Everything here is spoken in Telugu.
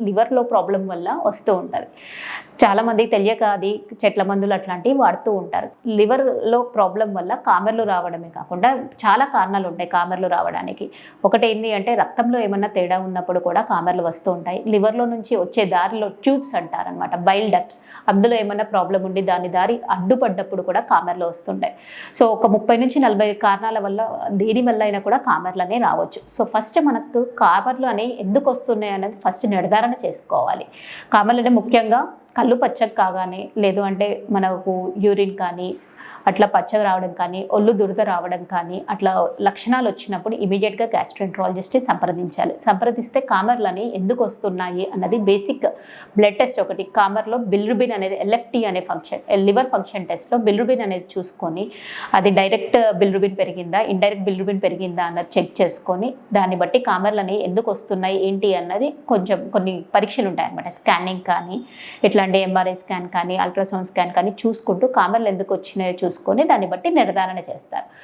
లివర్లో ప్రాబ్లం వల్ల వస్తూ ఉంటుంది. చాలామందికి తెలియక అది చెట్ల మందులు అట్లాంటివి వాడుతూ ఉంటారు. లివర్లో ప్రాబ్లం వల్ల కామెర్లు రావడమే కాకుండా చాలా కారణాలు ఉంటాయి కామెర్లు రావడానికి. ఒకటి ఏంటి అంటే రక్తంలో ఏమన్నా తేడా ఉన్నప్పుడు కూడా కామెర్లు వస్తూ ఉంటాయి. లివర్లో నుంచి వచ్చే దారిలో ట్యూబ్స్ అంటారనమాట, బైల్ డక్ట్స్, అందులో ఏమన్నా ప్రాబ్లం ఉండి దాని దారి అడ్డుపడ్డప్పుడు కూడా కామెర్లు వస్తుంటాయి. సో ఒక 30 నుంచి 40 కారణాల వల్ల దేని వల్ల అయినా కూడా కామెర్లు అనేవి రావచ్చు. సో ఫస్ట్ మనకు కామెర్లు అనేవి ఎందుకు వస్తున్నాయి అనేది ఫస్ట్ నిర్ధారణ చేసుకోవాలి. కామెర్లు అంటే ముఖ్యంగా కళ్ళు పచ్చగా కాగానే, లేదు అంటే మనకు యూరిన్ కానీ అట్లా పచ్చగా రావడం కానీ, ఒళ్ళు దురద రావడం కానీ అట్లా లక్షణాలు వచ్చినప్పుడు ఇమీడియట్గా గ్యాస్ట్రోఎంట్రాలజిస్ట్ని సంప్రదించాలి. సంప్రదిస్తే కామెర్లు ఎందుకు వస్తున్నాయి అన్నది బేసిక్ బ్లడ్ టెస్ట్ ఒకటి. కామెర్లో బిలిరుబిన్ అనేది ఎల్ఎఫ్టీ అనే ఫంక్షన్, లివర్ ఫంక్షన్ టెస్ట్లో బిలిరుబిన్ అనేది చూసుకొని అది డైరెక్ట్ బిలిరుబిన్ పెరిగిందా, ఇండైరెక్ట్ బిలిరుబిన్ పెరిగిందా అన్నది చెక్ చేసుకొని దాన్ని బట్టి కామెర్లు ఎందుకు వస్తున్నాయి ఏంటి అన్నది కొన్ని పరీక్షలు ఉంటాయి అన్నమాట. స్కానింగ్ కానీ ఇట్లాంటి ఎంఆర్ఐ స్కాన్ కానీ అల్ట్రాసౌండ్ స్కాన్ కానీ చూసుకుంటూ కామెర్లు ఎందుకు వచ్చినాయో చూసుకొని దాన్ని బట్టి నిర్ధారణ చేస్తారు.